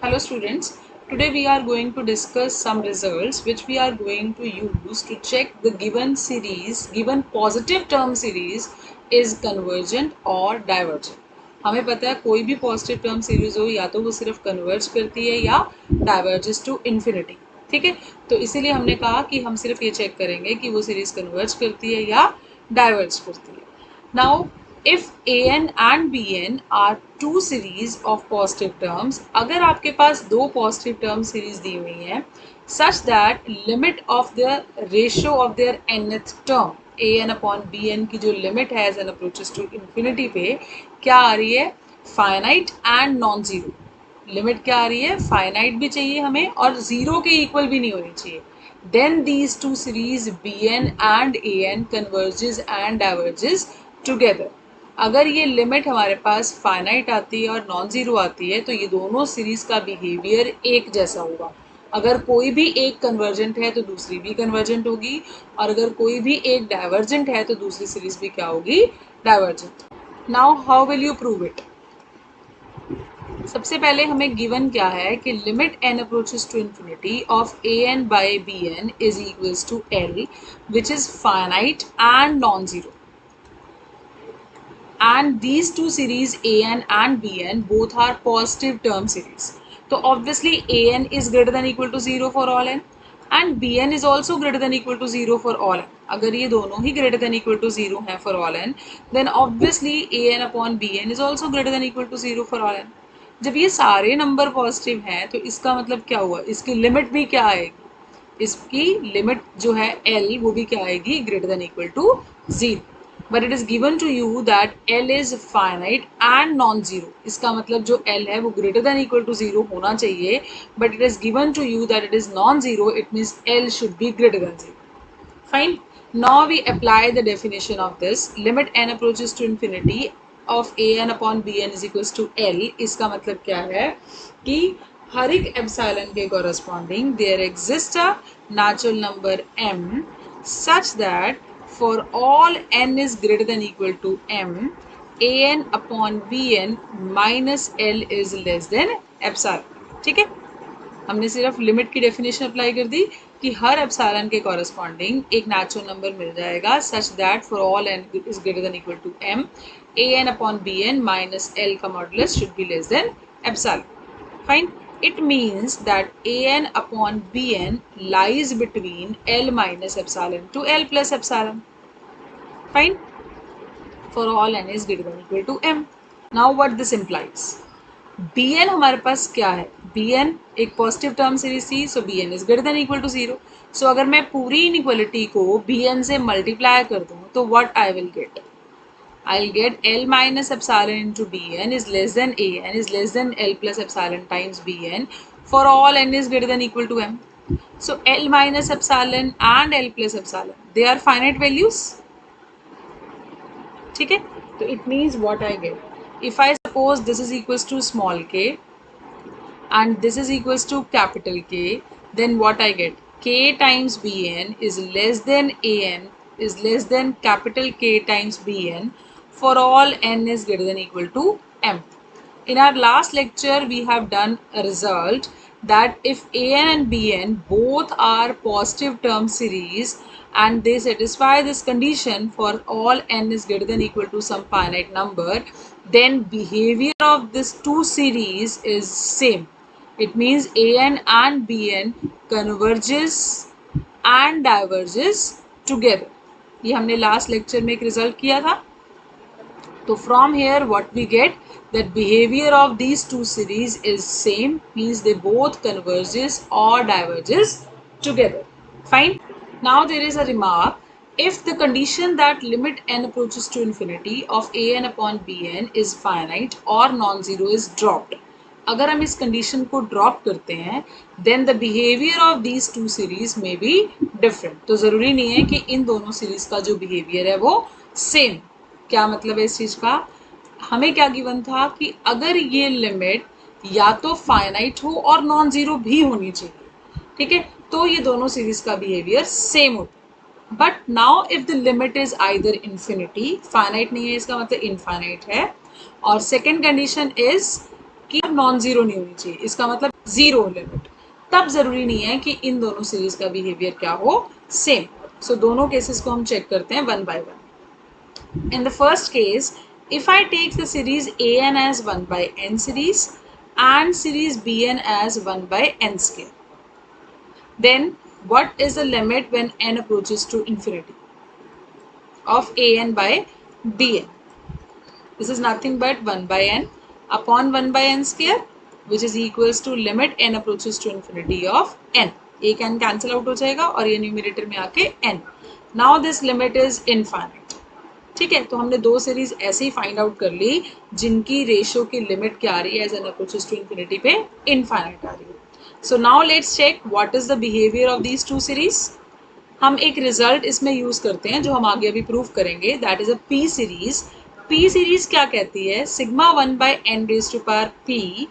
Hello students, today we are going to discuss some results which we are going to use to check the given series, given positive term series is convergent or divergent. हमें पता है कोई भी positive term series हो या तो वो सिर्फ कन्वर्ज करती है या डाइवर्जेस टू इन्फिनिटी. ठीक है, तो इसीलिए हमने कहा कि हम सिर्फ ये चेक करेंगे कि वो सीरीज कन्वर्ज करती है या डाइवर्ज करती है. Now if an and bn are two series of positive terms, अगर आपके पास दो positive term series दी हुई हैं such that limit of the ratio of their nth term an upon bn की जो limit है as n approaches to infinity पे क्या आ रही है finite and non-zero. लिमिट क्या आ रही है फाइनाइट भी चाहिए हमें और जीरो के इक्वल भी नहीं होनी चाहिए. Then these two series bn and an converges and diverges together. अगर ये लिमिट हमारे पास फाइनाइट आती है और नॉन ज़ीरो आती है तो ये दोनों सीरीज़ का बिहेवियर एक जैसा होगा. अगर कोई भी एक कन्वर्जेंट है तो दूसरी भी कन्वर्जेंट होगी और अगर कोई भी एक डाइवर्जेंट है तो दूसरी सीरीज़ भी क्या होगी divergent. Now how will you prove it. सबसे पहले हमें गिवन क्या है कि limit n approaches to infinity of A n by b n is equals to L which is finite and non zero. And these two series an and bn both are positive term series. So obviously an is greater than equal to 0 for all n and bn is also greater than equal to 0 for all n. अगर ये दोनों ही greater than equal to 0 हैं for all n, then obviously an upon bn is also greater than equal to 0 for all n. जब ये सारे number positive हैं तो इसका मतलब क्या हुआ, इसकी लिमिट भी क्या आएगी, इसकी लिमिट जो है L वो भी क्या आएगी greater than equal to 0. But it is given to you that L is finite and non zero. इसका मतलब जो L है वो ग्रेटर देन इक्वल टू 0 होना चाहिए, but it is given to you that it is non zero. It means L should be greater than 0. Fine. Now we apply the definition of this. Limit n approaches to infinity of A N upon B n is equals to L. इसका मतलब क्या है कि हर एक epsilon के corresponding there exist a natural number m such that for all n is greater than equal to m, an upon bn minus L is less than epsilon. ठीक है, हमने सिर्फ लिमिट की डेफिनेशन अप्लाई कर दी कि हर एप्सिलॉन के कॉरस्पॉन्डिंग एक नेचुरल नंबर मिल जाएगा such that for all n is greater than equal to m, an upon bn minus L का modulus should be less than epsilon. Fine. It means that an upon bn lies between L minus epsilon to L plus epsilon. Fine. For all n is greater than equal to m. Now what this implies? bn हमारे पास क्या है, bn एक positive term series थी, so bn is greater than equal to 0. So अगर मैं पूरी inequality को bn से मल्टीप्लाई कर दूँ तो what I will get? I'll get L minus epsilon into Bn is less than An is less than L plus epsilon times Bn for all n is greater than equal to m. So L minus epsilon and L plus epsilon, they are finite values. ठीक है, तो it means what I get. If I suppose this is equals to small k and this is equals to capital K, then what I get? K times Bn is less than An is less than capital K times Bn for all n is greater than equal to m. In our last lecture, we have done a result that if an and bn both are positive term series and they satisfy this condition for all n is greater than equal to some finite number, then behavior of this two series is same. It means an and bn converges and diverges together. ये हमने last lecture में एक result किया था. तो from here what we get, that behavior of these two series is same, means they both converges or diverges together. Fine. Now there is a remark. If the condition that limit n approaches to infinity of an upon bn is finite or non-zero is dropped. अगर हम इस condition को drop करते हैं then the behaviour of these two series may be different. तो ज़रूरी नहीं है कि इन दोनों सीरीज का जो बिहेवियर है वो सेम. क्या मतलब है इस चीज़ का, हमें क्या गिवन था कि अगर ये लिमिट या तो फाइनाइट हो और नॉन ज़ीरो भी होनी चाहिए, ठीक है, तो ये दोनों सीरीज का बिहेवियर सेम होता है. But now if the limit is either infinity, finite नहीं है इसका मतलब इनफाइनाइट है, और सेकेंड कंडीशन इज कि नॉन जीरो नहीं होनी चाहिए, इसका मतलब जीरो लिमिट, तब जरूरी नहीं है कि इन दोनों सीरीज का बिहेवियर क्या हो, सेम। सो दोनों केसेस को हम चेक करते हैं one by one. In the first case, if I take the series an as 1 by n series and series bn as 1 by n square, then what is the limit when n approaches to infinity of an by bn? This is nothing but 1 by n upon 1 by n square, which is equals to limit n approaches to infinity of n. एक n cancel out हो जाएगा और ये numerator में आके n. Now this limit is infinite. ठीक है, तो हमने दो सीरीज ऐसे ही फाइंड आउट कर ली जिनकी रेशियो की लिमिट क्या आ रही है as n approaches to infinity पे, इनफाइनाइट आ रही है. So now let's check what is the behaviour of these two series. हम एक रिजल्ट इसमें यूज करते हैं जो हम आगे अभी प्रूव करेंगे, that is a p series. P series क्या कहती है, sigma 1 by n raise to power p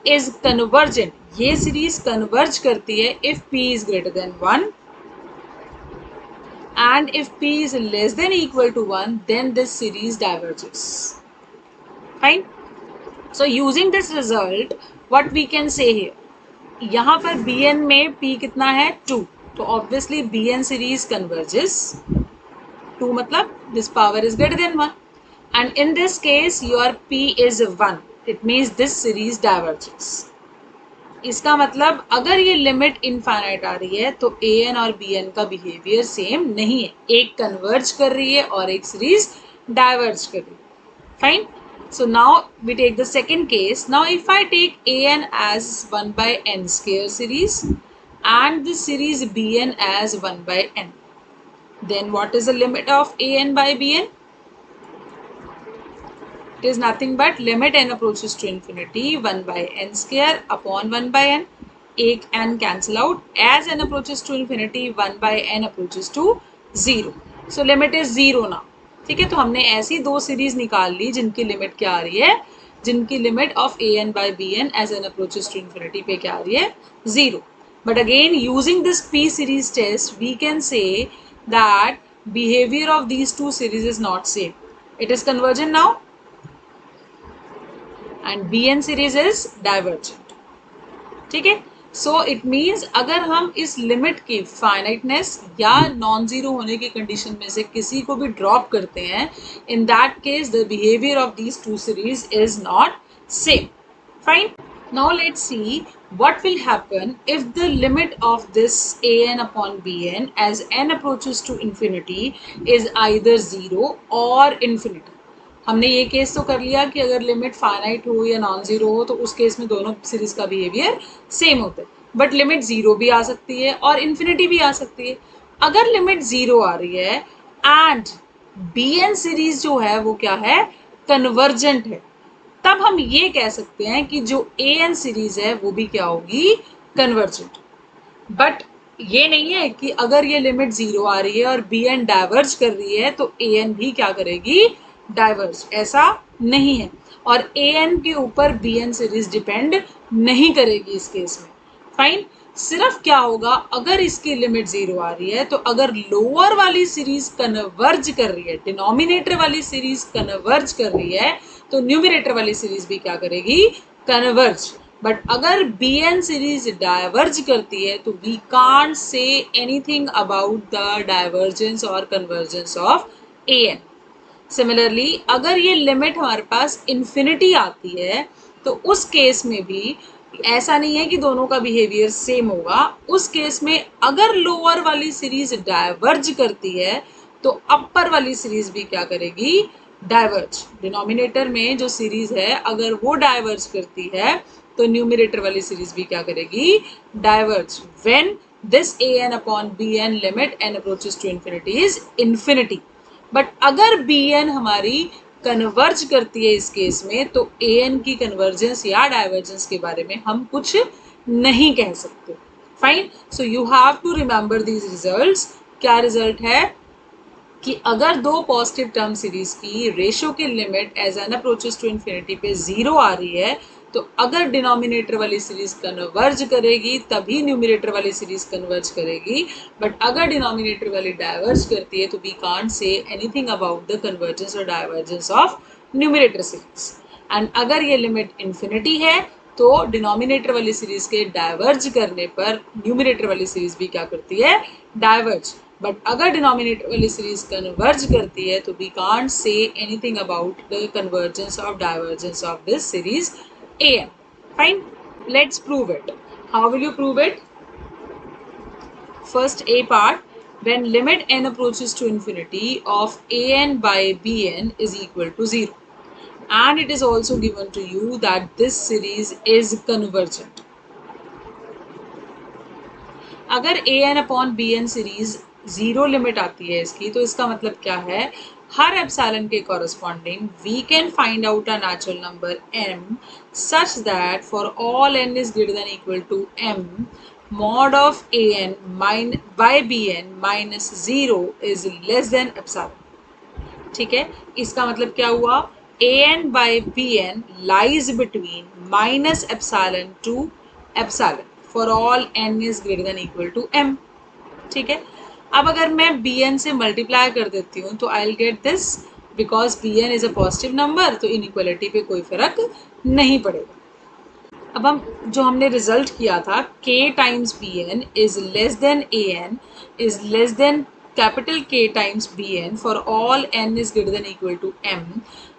is convergent. ये सीरीज कन्वर्ज करती है if p is greater than 1 and if p is less than equal to 1, then this series diverges. Fine. So using this result, what we can say here, यहाँ पर bn में p कितना है 2, तो obviously bn series converges. 2 मतलब this power is greater than 1, and in this case your p is 1, it means this series diverges. इसका मतलब अगर ये लिमिट इनफाइनाइट आ रही है तो ए एन और बी एन का बिहेवियर सेम नहीं है, एक कन्वर्ज कर रही है और एक सीरीज डाइवर्ज कर रही है. Fine. So now we take the second case. Now if I take a n as 1 by n square series and the series b n as 1 by n, then what is the limit of A n by b n? It is nothing but limit n approaches to infinity 1 by n square upon 1 by n. एक n cancel out, as n approaches to infinity 1 by n approaches to 0. So limit is 0 now. ठीक है, तो हमने ऐसी दो series निकाल ली जिनकी limit क्या आ रही है, जिनकी limit of A n by b n as n approaches to infinity पे क्या आ रही है, 0. But again using this p series test we can say that behaviour of these two series is not same. It is convergent now and bn series is divergent. ठीक है, so it means अगर हम इस limit की finiteness या non zero होने की condition में से किसी को भी ड्रॉप करते हैं, in that case the behaviour of these two series is not same. Fine. Now let's see what will happen if the limit of this an upon bn as n approaches to infinity is either 0 or infinity. हमने ये case तो कर लिया कि अगर limit finite हो या non zero हो तो उस केस में दोनों सीरीज का बिहेवियर सेम होता है, बट लिमिट जीरो भी आ सकती है और इन्फिनिटी भी आ सकती है. अगर लिमिट जीरो आ रही है एंड बी एन सीरीज जो है वो क्या है, कन्वर्जेंट है, तब हम ये कह सकते हैं कि जो ए एन सीरीज है वो भी क्या होगी, कन्वर्जेंट. बट ये नहीं है कि अगर ये लिमिट जीरो आ रही है और बी एन डाइवर्ज कर रही है तो ए एन भी क्या करेगी, डाइवर्ज. ऐसा नहीं है, और ए एन के ऊपर बी एन सीरीज डिपेंड नहीं करेगी इस केस में. फाइन. सिर्फ क्या होगा, अगर इसकी लिमिट जीरो आ रही है तो अगर लोअर वाली सीरीज कन्वर्ज कर रही है, डिनोमिनेटर वाली सीरीज कन्वर्ज कर रही है, तो न्यूमरेटर वाली सीरीज भी क्या करेगी, कन्वर्ज. बट अगर बी एन सीरीज डाइवर्ज करती है तो we can't say anything about the divergence और convergence of A N. Similarly अगर ये लिमिट हमारे पास इन्फिनिटी आती है तो उस केस में भी ऐसा नहीं है कि दोनों का बिहेवियर सेम होगा. उस केस में अगर लोअर वाली सीरीज डाइवर्ज करती है तो अपर वाली सीरीज भी क्या करेगी, डाइवर्ज. डिनोमिनेटर में जो सीरीज है अगर वो डाइवर्ज करती है तो न्यूमरेटर वाली सीरीज भी क्या करेगी, diverge. When this a N upon B n limit n approaches to infinity is infinity. But अगर बी एन हमारी कन्वर्ज करती है इस केस में तो ए एन की कन्वर्जेंस या डाइवर्जेंस के बारे में हम कुछ नहीं कह सकते. Fine. So you have to remember these results. क्या रिजल्ट है कि अगर दो पॉजिटिव टर्म सीरीज की रेशियो की limit as n approaches to infinity पे 0 आ रही है तो अगर डिनोमिनेटर वाली सीरीज कन्वर्ज करेगी तभी न्यूमरेटर वाली सीरीज कन्वर्ज करेगी. बट अगर डिनोमिनेटर वाली डाइवर्ज करती है तो we can't say anything about the convergence और divergence of numerator series. And अगर ये लिमिट इन्फिनिटी है तो डिनोमिनेटर वाली सीरीज के डाइवर्ज करने पर न्यूमिनेटर वाली सीरीज भी क्या करती है, डाइवर्ज. बट अगर डिनोमिनेटर वाली सीरीज कन्वर्ज करती है तो we can't say anything about the convergence of divergence of this series an. Fine, let's prove it. How will you prove it? First A part, when limit n approaches to infinity of an by bn is equal to 0, and it is also given to you that this series is convergent. अगर A N upon B N series zero limit आती है इसकी, तो इसका मतलब क्या है, हर एप्सिलॉन के corresponding we can find out a natural number m such that for all n is greater than equal to m, mod of an by bn minus 0 is less than epsilon. ठीक है, इसका मतलब क्या हुआ, an by bn lies between minus epsilon to epsilon for all n is greater than equal to m. ठीक है, अब अगर मैं bn से मल्टीप्लाई कर देती हूँ तो I will get this, because bn is a positive number, तो इनइक्वालिटी पे कोई फर्क नहीं पड़ेगा. अब हम जो हमने रिजल्ट किया था k times b n is less than a n is less than capital K times b n for all n is greater than equal to m,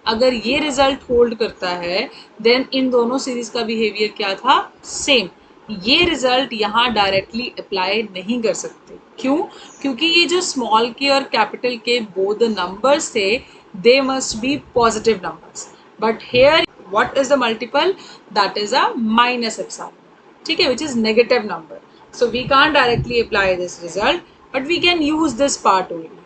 अगर ये रिजल्ट होल्ड करता है देन इन दोनों series का behaviour क्या था, same. ये result यहाँ डायरेक्टली अप्लाई नहीं कर सकते. क्यों? क्योंकि ये जो स्मॉल के और कैपिटल के बोथ नंबर्स थे they must be positive numbers, but here what is the multiple, that is a minus epsilon, ठीक है, which is negative number. So we can't directly apply this result, but we can use this part only.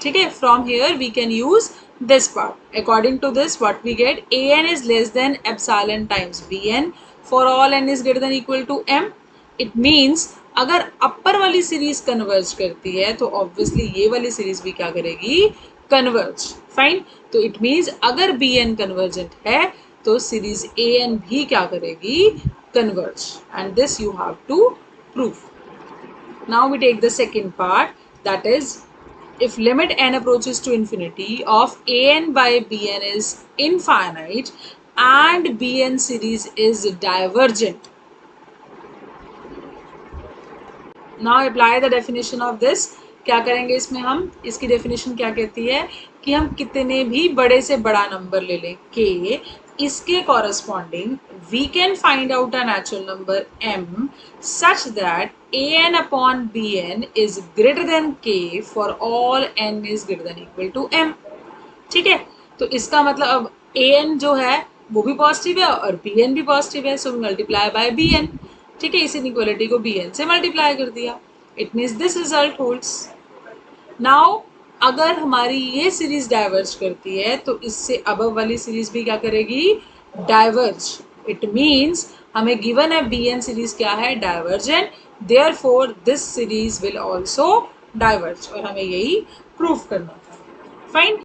ठीक है, from here we can use this part. According to this what we get, an is less than epsilon times bn for all n is greater than equal to m. It means अगर अपर वाली series converge करती है तो obviously ये वाली series भी क्या करेगी, कन्वर्ज. फाइन, तो इट मीन्स अगर बी एन कन्वर्जेंट है तो सीरीज ए एन भी क्या करेगी, converge. And this you have to prove. Now we take the second part, that is if limit n approaches to infinity of an by bn is infinite and bn series is divergent. Now apply the definition of this. क्या करेंगे इसमें हम, इसकी definition क्या कहती है कि हम कितने भी बड़े से बड़ा नंबर ले लें k, इसके corresponding we can find out a natural number m such that an upon bn is greater than k for all n is greater than equal to m. ठीक है, तो इसका मतलब अब an जो है वो भी पॉजिटिव है और bn भी पॉजिटिव है, सो मल्टीप्लाई बाय bn. ठीक है, इस इनइक्वालिटी को bn से मल्टीप्लाई कर दिया. It means this result holds. Now अगर हमारी ये सीरीज डाइवर्ज करती है तो इससे अबव वाली सीरीज भी क्या करेगी, डाइवर्ज. इट मीन्स हमें गिवन है बी एन सीरीज क्या है, divergent, therefore this series will also diverge, और हमें यही प्रूफ करना था. फाइन.